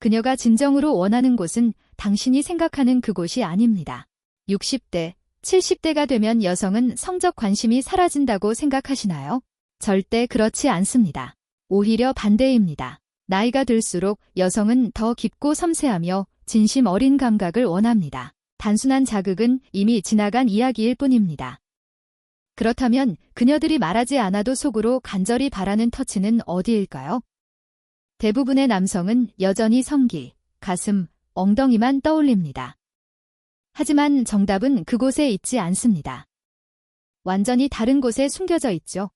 그녀가 진정으로 원하는 곳은 당신이 생각하는 그곳이 아닙니다. 60대, 70대가 되면 여성은 성적 관심이 사라진다고 생각하시나요? 절대 그렇지 않습니다. 오히려 반대입니다. 나이가 들수록 여성은 더 깊고 섬세하며 진심 어린 감각을 원합니다. 단순한 자극은 이미 지나간 이야기일 뿐입니다. 그렇다면 그녀들이 말하지 않아도 속으로 간절히 바라는 터치는 어디일까요? 대부분의 남성은 여전히 성기, 가슴, 엉덩이만 떠올립니다. 하지만 정답은 그곳에 있지 않습니다. 완전히 다른 곳에 숨겨져 있죠.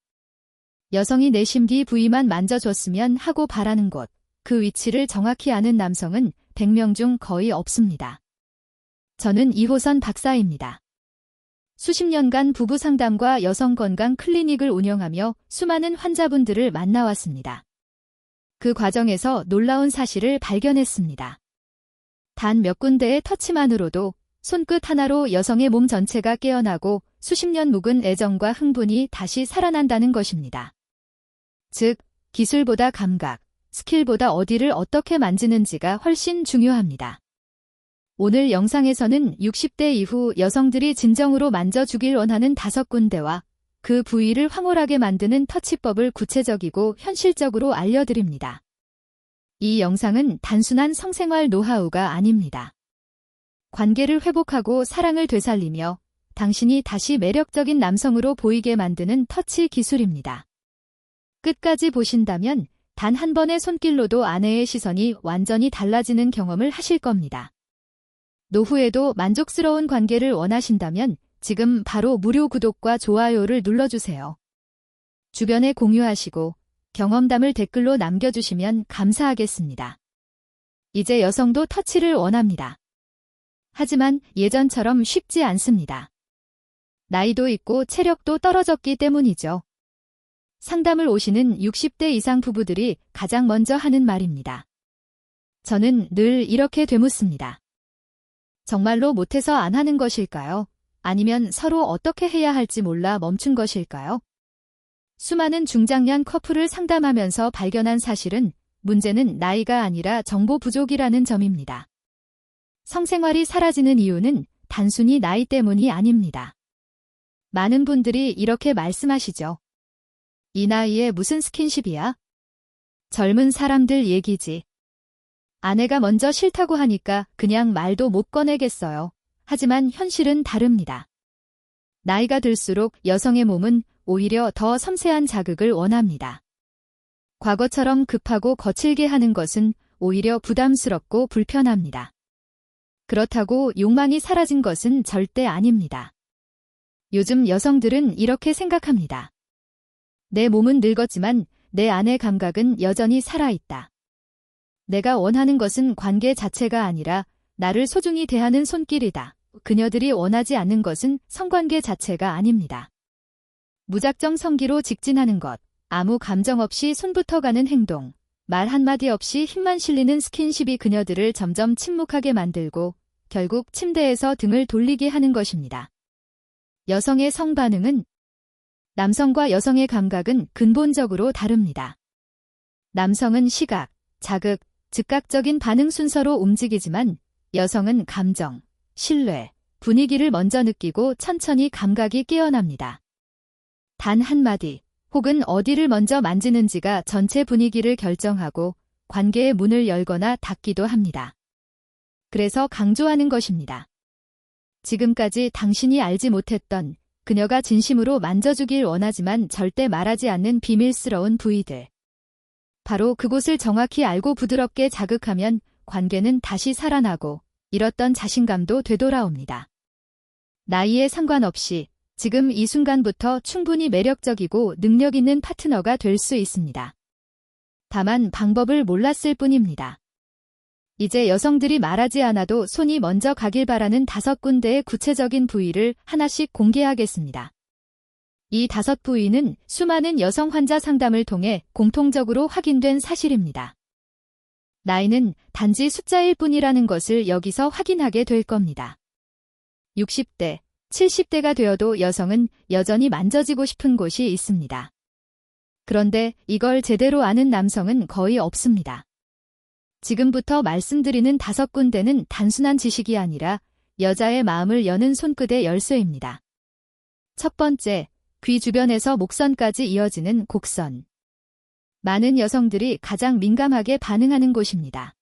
여성이 내 심기 부위만 만져줬으면 하고 바라는 곳, 그 위치를 정확히 아는 남성은 100명 중 거의 없습니다. 저는 이호선 박사입니다. 수십 년간 부부 상담과 여성 건강 클리닉을 운영하며 수많은 환자분들을 만나왔습니다. 그 과정에서 놀라운 사실을 발견했습니다. 단 몇 군데의 터치만으로도 손끝 하나로 여성의 몸 전체가 깨어나고 수십 년 묵은 애정과 흥분이 다시 살아난다는 것입니다. 즉, 기술보다 감각, 스킬보다 어디를 어떻게 만지는지가 훨씬 중요합니다. 오늘 영상에서는 60대 이후 여성들이 진정으로 만져주길 원하는 5군데와 그 부위를 황홀하게 만드는 터치법을 구체적이고 현실적으로 알려드립니다. 이 영상은 단순한 성생활 노하우가 아닙니다. 관계를 회복하고 사랑을 되살리며 당신이 다시 매력적인 남성으로 보이게 만드는 터치 기술입니다. 끝까지 보신다면 단 한 번의 손길로도 아내의 시선이 완전히 달라지는 경험을 하실 겁니다. 노후에도 만족스러운 관계를 원하신다면 지금 바로 무료 구독과 좋아요를 눌러주세요. 주변에 공유하시고 경험담을 댓글로 남겨주시면 감사하겠습니다. 이제 여성도 터치를 원합니다. 하지만 예전처럼 쉽지 않습니다. 나이도 있고 체력도 떨어졌기 때문이죠. 상담을 오시는 60대 이상 부부들이 가장 먼저 하는 말입니다. 저는 늘 이렇게 되묻습니다. 정말로 못해서 안 하는 것일까요? 아니면 서로 어떻게 해야 할지 몰라 멈춘 것일까요? 수많은 중장년 커플을 상담하면서 발견한 사실은 문제는 나이가 아니라 정보 부족이라는 점입니다. 성생활이 사라지는 이유는 단순히 나이 때문이 아닙니다. 많은 분들이 이렇게 말씀하시죠. 이 나이에 무슨 스킨십이야? 젊은 사람들 얘기지. 아내가 먼저 싫다고 하니까 그냥 말도 못 꺼내겠어요. 하지만 현실은 다릅니다. 나이가 들수록 여성의 몸은 오히려 더 섬세한 자극을 원합니다. 과거처럼 급하고 거칠게 하는 것은 오히려 부담스럽고 불편합니다. 그렇다고 욕망이 사라진 것은 절대 아닙니다. 요즘 여성들은 이렇게 생각합니다. 내 몸은 늙었지만 내 안의 감각은 여전히 살아있다. 내가 원하는 것은 관계 자체가 아니라 나를 소중히 대하는 손길이다. 그녀들이 원하지 않는 것은 성관계 자체가 아닙니다. 무작정 성기로 직진하는 것, 아무 감정 없이 손부터 가는 행동, 말 한마디 없이 힘만 실리는 스킨십이 그녀들을 점점 침묵하게 만들고 결국 침대에서 등을 돌리게 하는 것입니다. 여성의 성반응은 남성과 여성의 감각은 근본적으로 다릅니다. 남성은 시각, 자극, 즉각적인 반응 순서로 움직이지만 여성은 감정, 신뢰, 분위기를 먼저 느끼고 천천히 감각이 깨어납니다. 단 한마디 혹은 어디를 먼저 만지는지가 전체 분위기를 결정하고 관계의 문을 열거나 닫기도 합니다. 그래서 강조하는 것입니다. 지금까지 당신이 알지 못했던 그녀가 진심으로 만져주길 원하지만 절대 말하지 않는 비밀스러운 부위들. 바로 그곳을 정확히 알고 부드럽게 자극하면 관계는 다시 살아나고 잃었던 자신감도 되돌아옵니다. 나이에 상관없이 지금 이 순간부터 충분히 매력적이고 능력 있는 파트너가 될 수 있습니다. 다만 방법을 몰랐을 뿐입니다. 이제 여성들이 말하지 않아도 손이 먼저 가길 바라는 5군데의 구체적인 부위를 하나씩 공개하겠습니다. 이 5부위는 수많은 여성 환자 상담을 통해 공통적으로 확인된 사실입니다. 나이는 단지 숫자일 뿐이라는 것을 여기서 확인하게 될 겁니다. 60대, 70대가 되어도 여성은 여전히 만져지고 싶은 곳이 있습니다. 그런데 이걸 제대로 아는 남성은 거의 없습니다. 지금부터 말씀드리는 5군데는 단순한 지식이 아니라 여자의 마음을 여는 손끝의 열쇠입니다. 첫 번째, 귀 주변에서 목선까지 이어지는 곡선. 많은 여성들이 가장 민감하게 반응하는 곳입니다.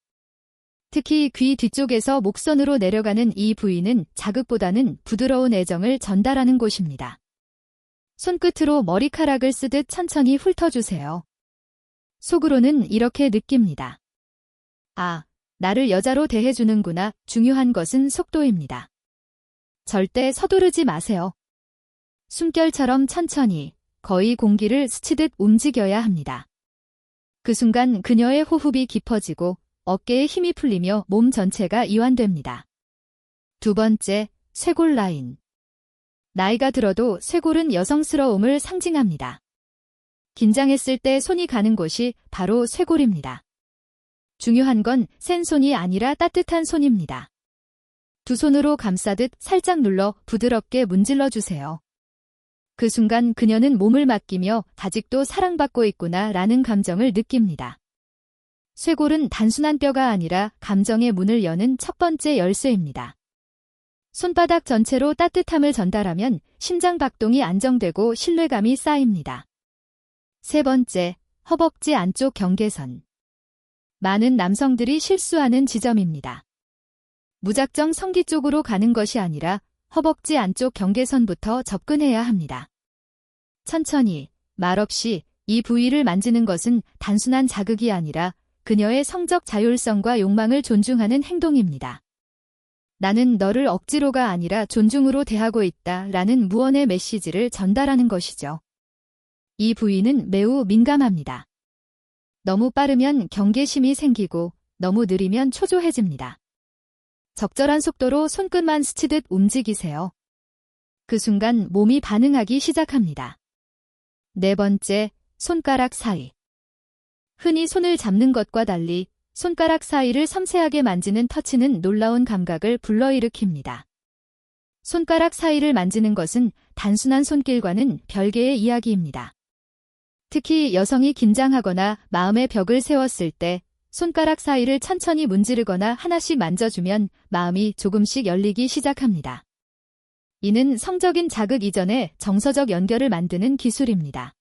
특히 귀 뒤쪽에서 목선으로 내려가는 이 부위는 자극보다는 부드러운 애정을 전달하는 곳입니다. 손끝으로 머리카락을 쓰듯 천천히 훑어주세요. 속으로는 이렇게 느낍니다. 아, 나를 여자로 대해주는구나. 중요한 것은 속도입니다. 절대 서두르지 마세요. 숨결처럼 천천히, 거의 공기를 스치듯 움직여야 합니다. 그 순간 그녀의 호흡이 깊어지고 어깨에 힘이 풀리며 몸 전체가 이완됩니다. 두 번째, 쇄골 라인. 나이가 들어도 쇄골은 여성스러움을 상징합니다. 긴장했을 때 손이 가는 곳이 바로 쇄골입니다. 중요한 건 센 손이 아니라 따뜻한 손입니다. 두 손으로 감싸듯 살짝 눌러 부드럽게 문질러 주세요. 그 순간 그녀는 몸을 맡기며 아직도 사랑받고 있구나 라는 감정을 느낍니다. 쇄골은 단순한 뼈가 아니라 감정의 문을 여는 첫 번째 열쇠입니다. 손바닥 전체로 따뜻함을 전달하면 심장 박동이 안정되고 신뢰감이 쌓입니다. 세 번째, 허벅지 안쪽 경계선. 많은 남성들이 실수하는 지점입니다. 무작정 성기 쪽으로 가는 것이 아니라 허벅지 안쪽 경계선부터 접근해야 합니다. 천천히, 말없이 이 부위를 만지는 것은 단순한 자극이 아니라 그녀의 성적 자율성과 욕망을 존중하는 행동입니다. 나는 너를 억지로가 아니라 존중으로 대하고 있다 라는 무언의 메시지를 전달하는 것이죠. 이 부위는 매우 민감합니다. 너무 빠르면 경계심이 생기고 너무 느리면 초조해집니다. 적절한 속도로 손끝만 스치듯 움직이세요. 그 순간 몸이 반응하기 시작합니다. 네 번째, 손가락 사이. 흔히 손을 잡는 것과 달리 손가락 사이를 섬세하게 만지는 터치는 놀라운 감각을 불러일으킵니다. 손가락 사이를 만지는 것은 단순한 손길과는 별개의 이야기입니다. 특히 여성이 긴장하거나 마음의 벽을 세웠을 때 손가락 사이를 천천히 문지르거나 하나씩 만져주면 마음이 조금씩 열리기 시작합니다. 이는 성적인 자극 이전에 정서적 연결을 만드는 기술입니다.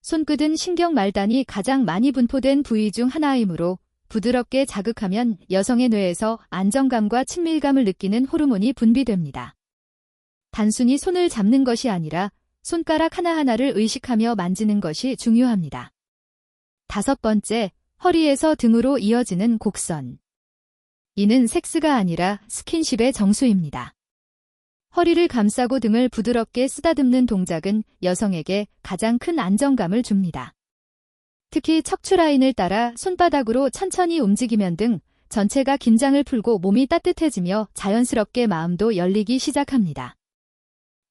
손끝은 신경 말단이 가장 많이 분포된 부위 중 하나이므로 부드럽게 자극하면 여성의 뇌에서 안정감과 친밀감을 느끼는 호르몬이 분비됩니다. 단순히 손을 잡는 것이 아니라 손가락 하나하나를 의식하며 만지는 것이 중요합니다. 다섯 번째, 허리에서 등으로 이어지는 곡선. 이는 섹스가 아니라 스킨십의 정수입니다. 허리를 감싸고 등을 부드럽게 쓰다듬는 동작은 여성에게 가장 큰 안정감을 줍니다. 특히 척추 라인을 따라 손바닥으로 천천히 움직이면 등 전체가 긴장을 풀고 몸이 따뜻해지며 자연스럽게 마음도 열리기 시작합니다.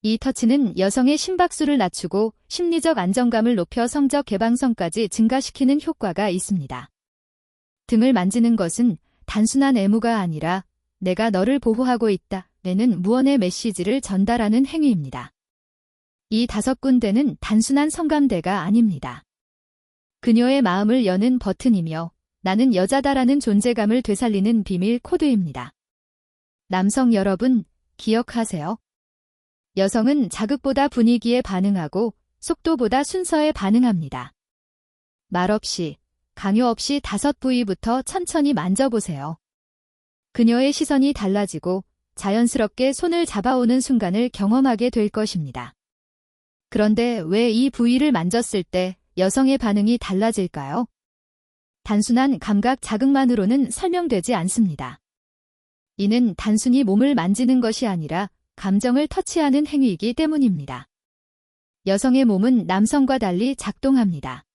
이 터치는 여성의 심박수를 낮추고 심리적 안정감을 높여 성적 개방성까지 증가시키는 효과가 있습니다. 등을 만지는 것은 단순한 애무가 아니라 내가 너를 보호하고 있다 라는 무언의 메시지를 전달하는 행위입니다. 이 5군데는 단순한 성감대가 아닙니다. 그녀의 마음을 여는 버튼이며 나는 여자다라는 존재감을 되살리는 비밀 코드입니다. 남성 여러분, 기억하세요. 여성은 자극보다 분위기에 반응하고 속도보다 순서에 반응합니다. 말없이, 강요 없이 5부위부터 천천히 만져보세요. 그녀의 시선이 달라지고 자연스럽게 손을 잡아오는 순간을 경험하게 될 것입니다. 그런데 왜 이 부위를 만졌을 때 여성의 반응이 달라질까요? 단순한 감각 자극만으로는 설명되지 않습니다. 이는 단순히 몸을 만지는 것이 아니라 감정을 터치하는 행위이기 때문입니다. 여성의 몸은 남성과 달리 작동합니다.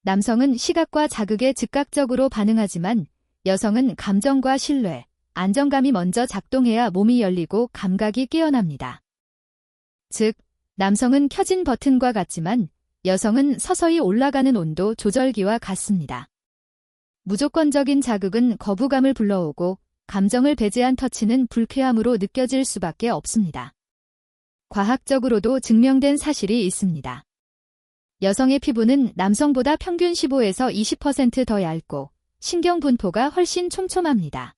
남성은 시각과 자극에 즉각적으로 반응하지만 여성은 감정과 신뢰, 안정감이 먼저 작동해야 몸이 열리고 감각이 깨어납니다. 즉, 남성은 켜진 버튼과 같지만 여성은 서서히 올라가는 온도 조절기와 같습니다. 무조건적인 자극은 거부감을 불러오고 감정을 배제한 터치는 불쾌함으로 느껴질 수밖에 없습니다. 과학적으로도 증명된 사실이 있습니다. 여성의 피부는 남성보다 평균 15에서 20% 더 얇고 신경 분포가 훨씬 촘촘합니다.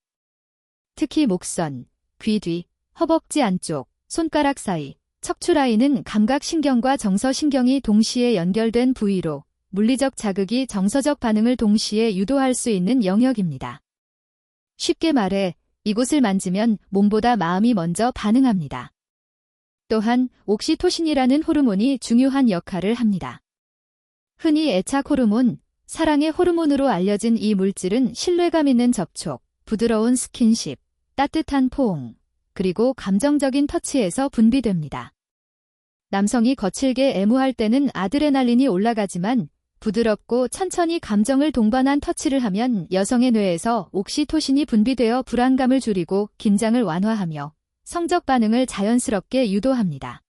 특히 목선, 귀 뒤, 허벅지 안쪽, 손가락 사이, 척추 라인은 감각신경과 정서신경이 동시에 연결된 부위로 물리적 자극이 정서적 반응을 동시에 유도할 수 있는 영역입니다. 쉽게 말해 이곳을 만지면 몸보다 마음이 먼저 반응합니다. 또한 옥시토신이라는 호르몬이 중요한 역할을 합니다. 흔히 애착 호르몬, 사랑의 호르몬으로 알려진 이 물질은 신뢰감 있는 접촉, 부드러운 스킨십, 따뜻한 포옹, 그리고 감정적인 터치에서 분비됩니다. 남성이 거칠게 애무할 때는 아드레날린이 올라가지만 부드럽고 천천히 감정을 동반한 터치를 하면 여성의 뇌에서 옥시토신이 분비되어 불안감을 줄이고 긴장을 완화하며 성적 반응을 자연스럽게 유도합니다.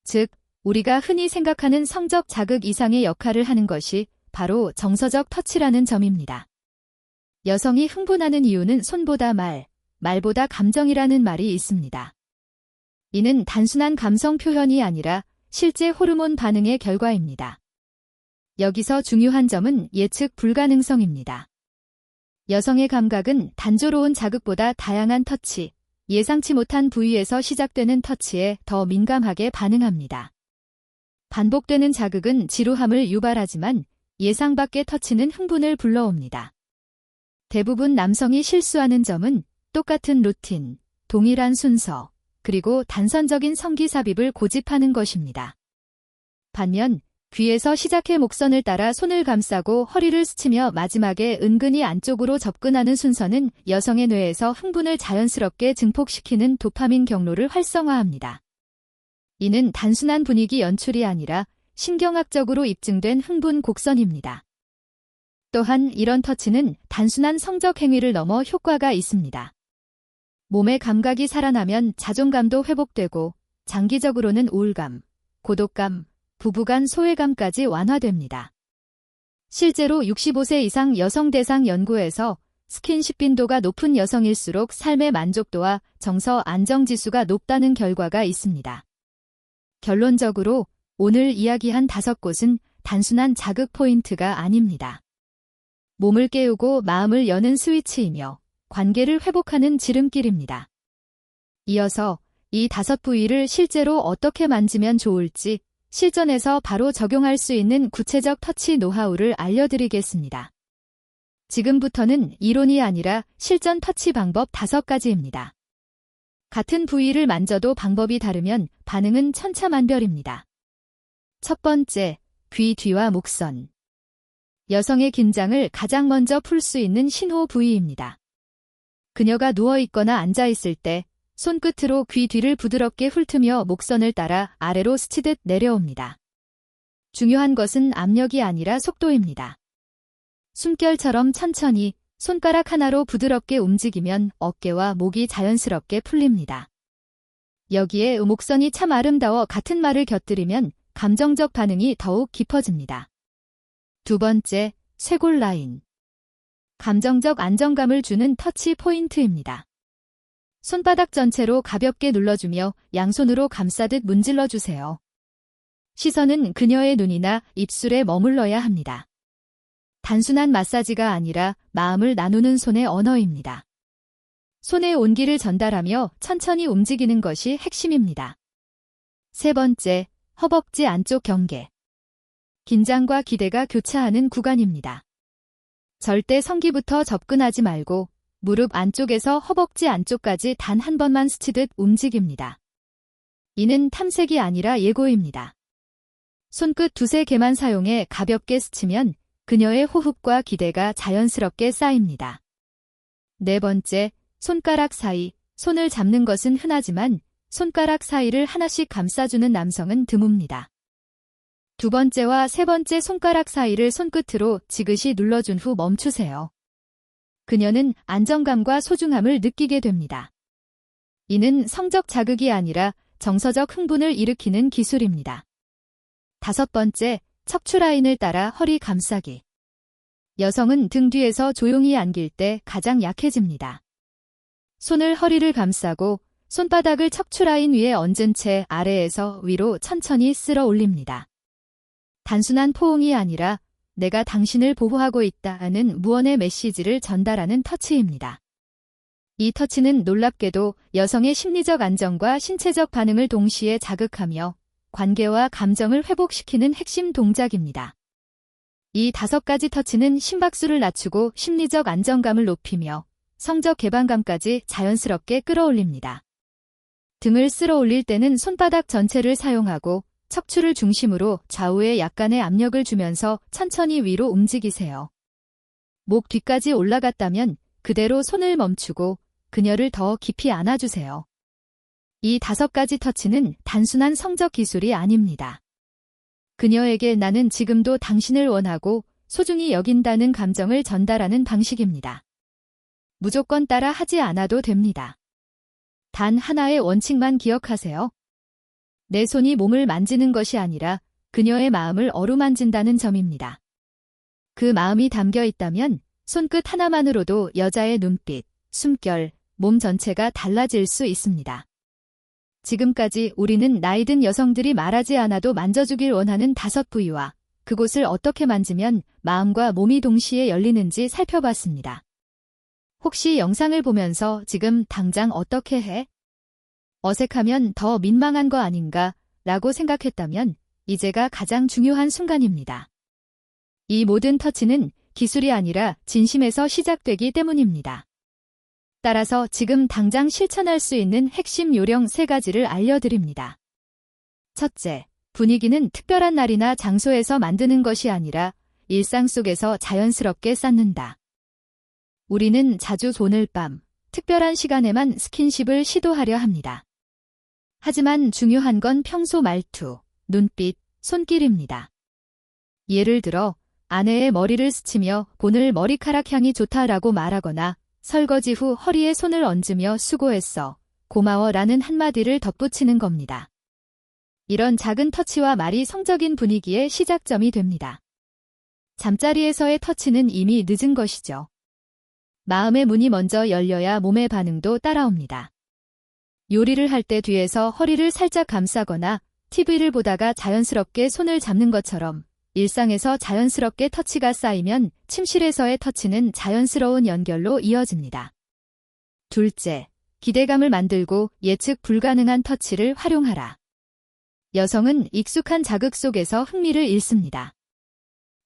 즉, 우리가 흔히 생각하는 성적 자극 이상의 역할을 하는 것이 바로 정서적 터치라는 점입니다. 여성이 흥분하는 이유는 손보다 말보다 감정이라는 말이 있습니다. 이는 단순한 감성 표현이 아니라 실제 호르몬 반응의 결과입니다. 여기서 중요한 점은 예측 불가능성입니다. 여성의 감각은 단조로운 자극보다 다양한 터치, 예상치 못한 부위에서 시작되는 터치에 더 민감하게 반응합니다. 반복되는 자극은 지루함을 유발하지만 예상 밖의 터치는 흥분을 불러옵니다. 대부분 남성이 실수하는 점은 똑같은 루틴, 동일한 순서, 그리고 단선적인 성기 삽입을 고집하는 것입니다. 반면 귀에서 시작해 목선을 따라 손을 감싸고 허리를 스치며 마지막에 은근히 안쪽으로 접근하는 순서는 여성의 뇌에서 흥분을 자연스럽게 증폭시키는 도파민 경로를 활성화합니다. 이는 단순한 분위기 연출이 아니라 신경학적으로 입증된 흥분 곡선입니다. 또한 이런 터치는 단순한 성적 행위를 넘어 효과가 있습니다. 몸의 감각이 살아나면 자존감도 회복되고 장기적으로는 우울감, 고독감, 부부간 소외감까지 완화됩니다. 실제로 65세 이상 여성 대상 연구에서 스킨십 빈도가 높은 여성일수록 삶의 만족도와 정서 안정지수가 높다는 결과가 있습니다. 결론적으로 오늘 이야기한 5곳은 단순한 자극 포인트가 아닙니다. 몸을 깨우고 마음을 여는 스위치이며 관계를 회복하는 지름길입니다. 이어서 이 5부위를 실제로 어떻게 만지면 좋을지 실전에서 바로 적용할 수 있는 구체적 터치 노하우를 알려드리겠습니다. 지금부터는 이론이 아니라 실전 터치 방법 5가지입니다. 같은 부위를 만져도 방법이 다르면 반응은 천차만별입니다. 첫 번째, 귀 뒤와 목선. 여성의 긴장을 가장 먼저 풀 수 있는 신호 부위입니다. 그녀가 누워있거나 앉아있을 때 손끝으로 귀 뒤를 부드럽게 훑으며 목선을 따라 아래로 스치듯 내려옵니다. 중요한 것은 압력이 아니라 속도입니다. 숨결처럼 천천히 손가락 하나로 부드럽게 움직이면 어깨와 목이 자연스럽게 풀립니다. 여기에 목선이 참 아름다워 같은 말을 곁들이면 감정적 반응이 더욱 깊어집니다. 두 번째, 쇄골 라인. 감정적 안정감을 주는 터치 포인트입니다. 손바닥 전체로 가볍게 눌러주며 양손으로 감싸듯 문질러주세요. 시선은 그녀의 눈이나 입술에 머물러야 합니다. 단순한 마사지가 아니라 마음을 나누는 손의 언어입니다. 손의 온기를 전달하며 천천히 움직이는 것이 핵심입니다. 세 번째, 허벅지 안쪽 경계. 긴장과 기대가 교차하는 구간입니다. 절대 성기부터 접근하지 말고 무릎 안쪽에서 허벅지 안쪽까지 단 한 번만 스치듯 움직입니다. 이는 탐색이 아니라 예고입니다. 손끝 두세 개만 사용해 가볍게 스치면 그녀의 호흡과 기대가 자연스럽게 쌓입니다. 네 번째, 손가락 사이. 손을 잡는 것은 흔하지만 손가락 사이를 하나씩 감싸주는 남성은 드뭅니다. 두 번째와 세 번째 손가락 사이를 손끝으로 지그시 눌러준 후 멈추세요. 그녀는 안정감과 소중함을 느끼게 됩니다. 이는 성적 자극이 아니라 정서적 흥분을 일으키는 기술입니다. 다섯 번째, 척추 라인을 따라 허리 감싸기. 여성은 등 뒤에서 조용히 안길 때 가장 약해집니다. 손을 허리를 감싸고 손바닥을 척추 라인 위에 얹은 채 아래에서 위로 천천히 쓸어 올립니다. 단순한 포옹이 아니라 내가 당신을 보호하고 있다는 무언의 메시지를 전달하는 터치입니다. 이 터치는 놀랍게도 여성의 심리적 안정과 신체적 반응을 동시에 자극하며 관계와 감정을 회복시키는 핵심 동작입니다. 이 5가지 터치는 심박수를 낮추고 심리적 안정감을 높이며 성적 개방감까지 자연스럽게 끌어올립니다. 등을 쓸어 올릴 때는 손바닥 전체를 사용하고 척추를 중심으로 좌우에 약간의 압력을 주면서 천천히 위로 움직이세요. 목 뒤까지 올라갔다면 그대로 손을 멈추고 그녀를 더 깊이 안아주세요. 이 5가지 터치는 단순한 성적 기술이 아닙니다. 그녀에게 나는 지금도 당신을 원하고 소중히 여긴다는 감정을 전달하는 방식입니다. 무조건 따라 하지 않아도 됩니다. 단 하나의 원칙만 기억하세요. 내 손이 몸을 만지는 것이 아니라 그녀의 마음을 어루만진다는 점입니다. 그 마음이 담겨 있다면 손끝 하나만으로도 여자의 눈빛, 숨결, 몸 전체가 달라질 수 있습니다. 지금까지 우리는 나이든 여성들이 말하지 않아도 만져주길 원하는 5부위와 그곳을 어떻게 만지면 마음과 몸이 동시에 열리는지 살펴봤습니다. 혹시 영상을 보면서 지금 당장 어떻게 해? 어색하면 더 민망한 거 아닌가? 라고 생각했다면 이제가 가장 중요한 순간입니다. 이 모든 터치는 기술이 아니라 진심에서 시작되기 때문입니다. 따라서 지금 당장 실천할 수 있는 핵심 요령 3가지를 알려드립니다. 첫째, 분위기는 특별한 날이나 장소에서 만드는 것이 아니라 일상 속에서 자연스럽게 쌓는다. 우리는 자주 오늘 밤, 특별한 시간에만 스킨십을 시도하려 합니다. 하지만 중요한 건 평소 말투, 눈빛, 손길입니다. 예를 들어 아내의 머리를 스치며 오늘 머리카락 향이 좋다라고 말하거나 설거지 후 허리에 손을 얹으며 수고했어, 고마워 라는 한마디를 덧붙이는 겁니다. 이런 작은 터치와 말이 성적인 분위기의 시작점이 됩니다. 잠자리에서의 터치는 이미 늦은 것이죠. 마음의 문이 먼저 열려야 몸의 반응도 따라옵니다. 요리를 할 때 뒤에서 허리를 살짝 감싸거나 TV를 보다가 자연스럽게 손을 잡는 것처럼 일상에서 자연스럽게 터치가 쌓이면 침실에서의 터치는 자연스러운 연결로 이어집니다. 둘째, 기대감을 만들고 예측 불가능한 터치를 활용하라. 여성은 익숙한 자극 속에서 흥미를 잃습니다.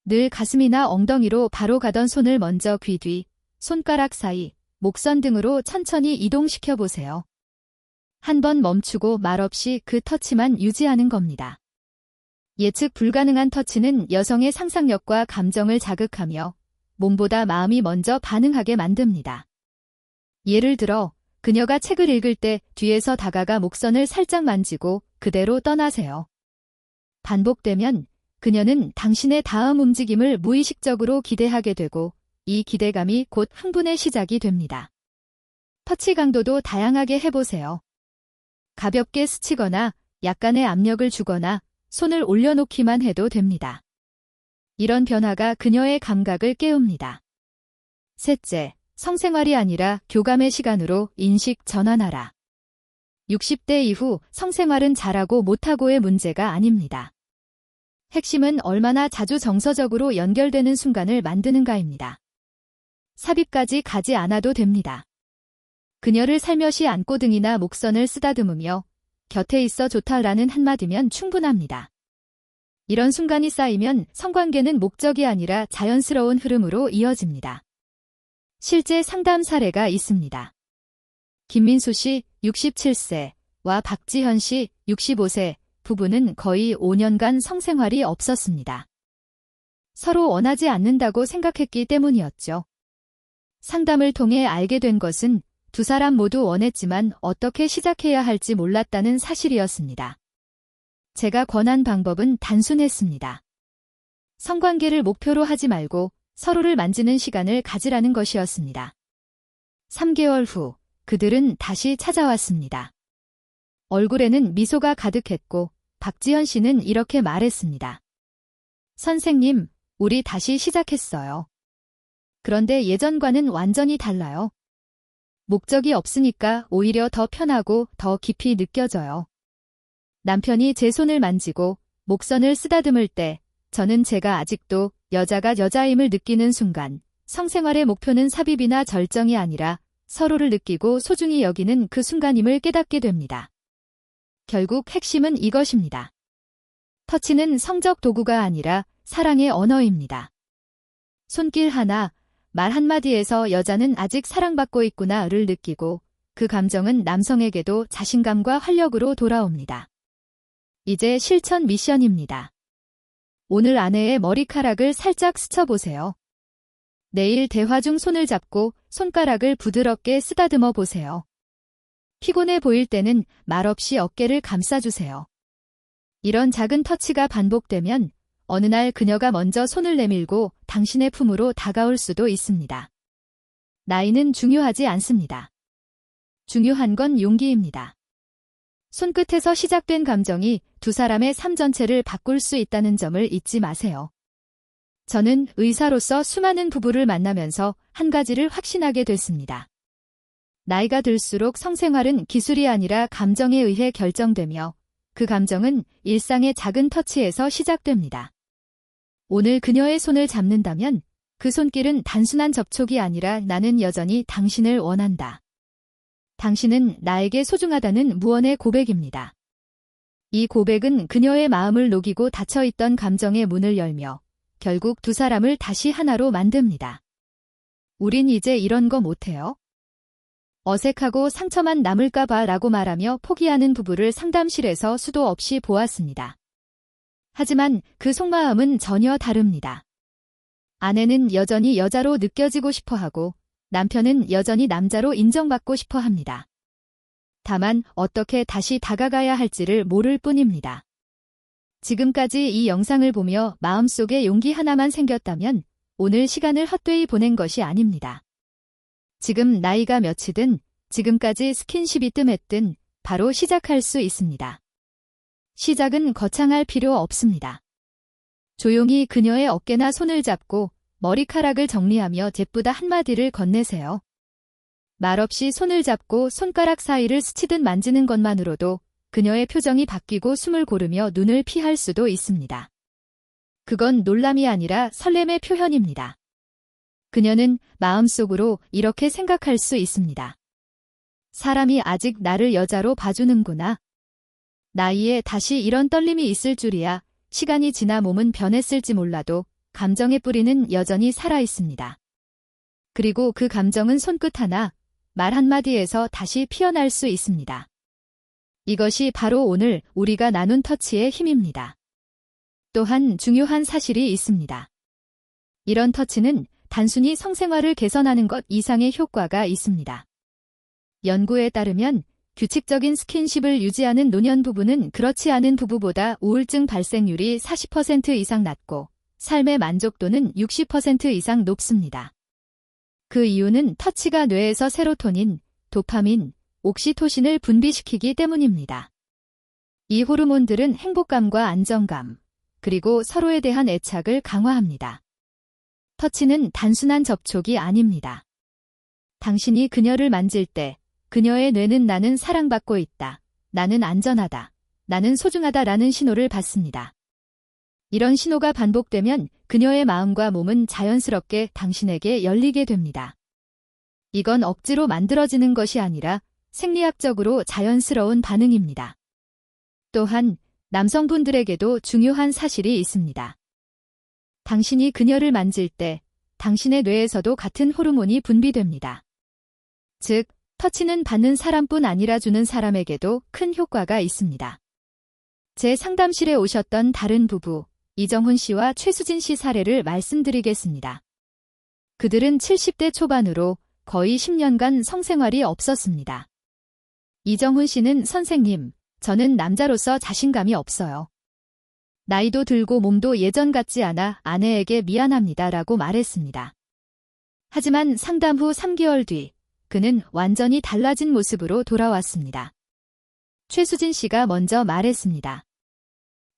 늘 가슴이나 엉덩이로 바로 가던 손을 먼저 귀 뒤, 손가락 사이, 목선 등으로 천천히 이동시켜 보세요. 한 번 멈추고 말없이 그 터치만 유지하는 겁니다. 예측 불가능한 터치는 여성의 상상력과 감정을 자극하며 몸보다 마음이 먼저 반응하게 만듭니다. 예를 들어 그녀가 책을 읽을 때 뒤에서 다가가 목선을 살짝 만지고 그대로 떠나세요. 반복되면 그녀는 당신의 다음 움직임을 무의식적으로 기대하게 되고 이 기대감이 곧 흥분의 시작이 됩니다. 터치 강도도 다양하게 해보세요. 가볍게 스치거나 약간의 압력을 주거나 손을 올려놓기만 해도 됩니다. 이런 변화가 그녀의 감각을 깨웁니다. 셋째, 성생활이 아니라 교감의 시간으로 인식 전환하라. 60대 이후 성생활은 잘하고 못하고의 문제가 아닙니다. 핵심은 얼마나 자주 정서적으로 연결되는 순간을 만드는가입니다. 삽입까지 가지 않아도 됩니다. 그녀를 살며시 안고 등이나 목선을 쓰다듬으며 곁에 있어 좋다라는 한마디면 충분합니다. 이런 순간이 쌓이면 성관계는 목적이 아니라 자연스러운 흐름으로 이어집니다. 실제 상담 사례가 있습니다. 김민수 씨 67세와 박지현 씨 65세 부부는 거의 5년간 성생활이 없었습니다. 서로 원하지 않는다고 생각했기 때문이었죠. 상담을 통해 알게 된 것은 두 사람 모두 원했지만 어떻게 시작해야 할지 몰랐다는 사실이었습니다. 제가 권한 방법은 단순했습니다. 성관계를 목표로 하지 말고 서로를 만지는 시간을 가지라는 것이었습니다. 3개월 후 그들은 다시 찾아왔습니다. 얼굴에는 미소가 가득했고 박지현 씨는 이렇게 말했습니다. 선생님, 우리 다시 시작했어요. 그런데 예전과는 완전히 달라요. 목적이 없으니까 오히려 더 편하고 더 깊이 느껴져요. 남편이 제 손을 만지고 목선을 쓰다듬을 때 저는 제가 아직도 여자가 여자임을 느끼는 순간 성생활의 목표는 삽입이나 절정이 아니라 서로를 느끼고 소중히 여기는 그 순간임을 깨닫게 됩니다. 결국 핵심은 이것입니다. 터치는 성적 도구가 아니라 사랑의 언어입니다. 손길 하나, 말 한마디에서 여자는 아직 사랑받고 있구나를 느끼고 그 감정은 남성에게도 자신감과 활력으로 돌아옵니다. 이제 실천 미션입니다. 오늘 아내의 머리카락을 살짝 스쳐보세요. 내일 대화 중 손을 잡고 손가락을 부드럽게 쓰다듬어 보세요. 피곤해 보일 때는 말없이 어깨를 감싸주세요. 이런 작은 터치가 반복되면 어느 날 그녀가 먼저 손을 내밀고 당신의 품으로 다가올 수도 있습니다. 나이는 중요하지 않습니다. 중요한 건 용기입니다. 손끝에서 시작된 감정이 두 사람의 삶 전체를 바꿀 수 있다는 점을 잊지 마세요. 저는 의사로서 수많은 부부를 만나면서 한 가지를 확신하게 됐습니다. 나이가 들수록 성생활은 기술이 아니라 감정에 의해 결정되며 그 감정은 일상의 작은 터치에서 시작됩니다. 오늘 그녀의 손을 잡는다면 그 손길은 단순한 접촉이 아니라 나는 여전히 당신을 원한다. 당신은 나에게 소중하다는 무언의 고백입니다. 이 고백은 그녀의 마음을 녹이고 닫혀있던 감정의 문을 열며 결국 두 사람을 다시 하나로 만듭니다. 우린 이제 이런 거 못해요? 어색하고 상처만 남을까봐 라고 말하며 포기하는 부부를 상담실에서 수도 없이 보았습니다. 하지만 그 속마음은 전혀 다릅니다. 아내는 여전히 여자로 느껴지고 싶어하고 남편은 여전히 남자로 인정받고 싶어 합니다. 다만 어떻게 다시 다가가야 할지를 모를 뿐입니다. 지금까지 이 영상을 보며 마음속에 용기 하나만 생겼다면 오늘 시간을 헛되이 보낸 것이 아닙니다. 지금 나이가 몇이든 지금까지 스킨십이 뜸했든 바로 시작할 수 있습니다. 시작은 거창할 필요 없습니다. 조용히 그녀의 어깨나 손을 잡고 머리카락을 정리하며 제쁘다 한마디를 건네세요. 말없이 손을 잡고 손가락 사이를 스치듯 만지는 것만으로도 그녀의 표정이 바뀌고 숨을 고르며 눈을 피할 수도 있습니다. 그건 놀람이 아니라 설렘의 표현입니다. 그녀는 마음속으로 이렇게 생각할 수 있습니다. 사람이 아직 나를 여자로 봐주는구나. 나이에 다시 이런 떨림이 있을 줄이야. 시간이 지나 몸은 변했을지 몰라도 감정의 뿌리는 여전히 살아있습니다. 그리고 그 감정은 손끝 하나, 말 한마디에서 다시 피어날 수 있습니다. 이것이 바로 오늘 우리가 나눈 터치의 힘입니다. 또한 중요한 사실이 있습니다. 이런 터치는 단순히 성생활을 개선하는 것 이상의 효과가 있습니다. 연구에 따르면 규칙적인 스킨십을 유지하는 노년부부는 그렇지 않은 부부보다 우울증 발생률이 40% 이상 낮고 삶의 만족도는 60% 이상 높습니다. 그 이유는 터치가 뇌에서 세로토닌, 도파민, 옥시토신을 분비시키기 때문입니다. 이 호르몬들은 행복감과 안정감, 그리고 서로에 대한 애착을 강화합니다. 터치는 단순한 접촉이 아닙니다. 당신이 그녀를 만질 때 그녀의 뇌는 나는 사랑받고 있다, 나는 안전하다, 나는 소중하다라는 신호를 받습니다. 이런 신호가 반복되면 그녀의 마음과 몸은 자연스럽게 당신에게 열리게 됩니다. 이건 억지로 만들어지는 것이 아니라 생리학적으로 자연스러운 반응입니다. 또한 남성분들에게도 중요한 사실이 있습니다. 당신이 그녀를 만질 때 당신의 뇌에서도 같은 호르몬이 분비됩니다. 즉, 터치는 받는 사람뿐 아니라 주는 사람에게도 큰 효과가 있습니다. 제 상담실에 오셨던 다른 부부, 이정훈 씨와 최수진 씨 사례를 말씀드리겠습니다. 그들은 70대 초반으로 거의 10년간 성생활이 없었습니다. 이정훈 씨는 선생님, 저는 남자로서 자신감이 없어요. 나이도 들고 몸도 예전 같지 않아 아내에게 미안합니다라고 말했습니다. 하지만 상담 후 3개월 뒤 그는 완전히 달라진 모습으로 돌아왔습니다. 최수진 씨가 먼저 말했습니다.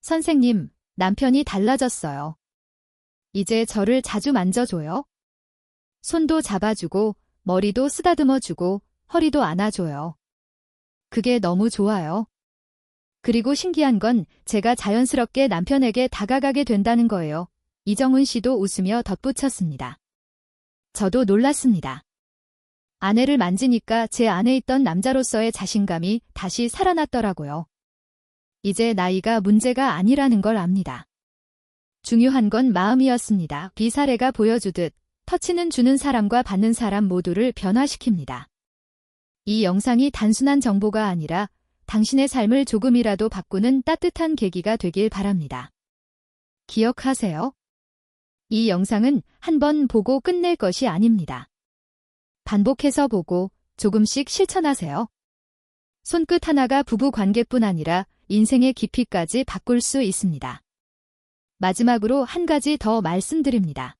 선생님, 남편이 달라졌어요. 이제 저를 자주 만져줘요. 손도 잡아주고 머리도 쓰다듬어주고 허리도 안아줘요. 그게 너무 좋아요. 그리고 신기한 건 제가 자연스럽게 남편에게 다가가게 된다는 거예요. 이정훈 씨도 웃으며 덧붙였습니다. 저도 놀랐습니다. 아내를 만지니까 제 안에 있던 남자로서의 자신감이 다시 살아났더라고요. 이제 나이가 문제가 아니라는 걸 압니다. 중요한 건 마음이었습니다. 이 사례가 보여주듯 터치는 주는 사람과 받는 사람 모두를 변화시킵니다. 이 영상이 단순한 정보가 아니라 당신의 삶을 조금이라도 바꾸는 따뜻한 계기가 되길 바랍니다. 기억하세요. 이 영상은 한 번 보고 끝낼 것이 아닙니다. 반복해서 보고 조금씩 실천하세요. 손끝 하나가 부부 관계뿐 아니라 인생의 깊이까지 바꿀 수 있습니다. 마지막으로 한 가지 더 말씀드립니다.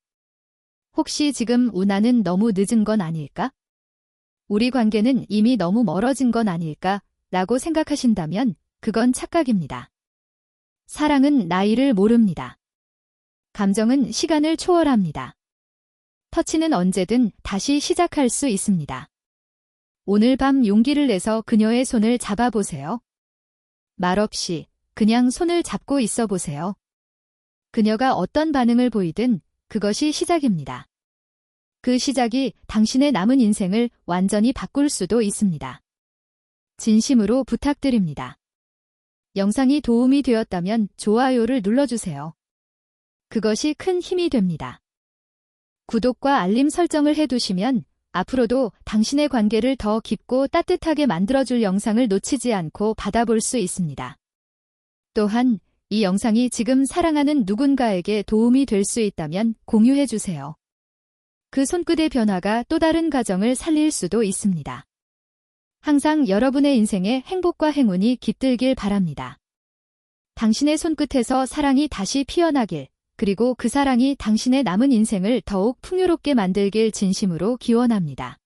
혹시 지금 나는 너무 늦은 건 아닐까? 우리 관계는 이미 너무 멀어진 건 아닐까? 라고 생각하신다면 그건 착각입니다. 사랑은 나이를 모릅니다. 감정은 시간을 초월합니다. 터치는 언제든 다시 시작할 수 있습니다. 오늘 밤 용기를 내서 그녀의 손을 잡아보세요. 말없이 그냥 손을 잡고 있어 보세요. 그녀가 어떤 반응을 보이든 그것이 시작입니다. 그 시작이 당신의 남은 인생을 완전히 바꿀 수도 있습니다. 진심으로 부탁드립니다. 영상이 도움이 되었다면 좋아요를 눌러주세요. 그것이 큰 힘이 됩니다. 구독과 알림 설정을 해두시면 앞으로도 당신의 관계를 더 깊고 따뜻하게 만들어줄 영상을 놓치지 않고 받아볼 수 있습니다. 또한 이 영상이 지금 사랑하는 누군가에게 도움이 될 수 있다면 공유해주세요. 그 손끝의 변화가 또 다른 가정을 살릴 수도 있습니다. 항상 여러분의 인생에 행복과 행운이 깃들길 바랍니다. 당신의 손끝에서 사랑이 다시 피어나길, 그리고 그 사랑이 당신의 남은 인생을 더욱 풍요롭게 만들길 진심으로 기원합니다.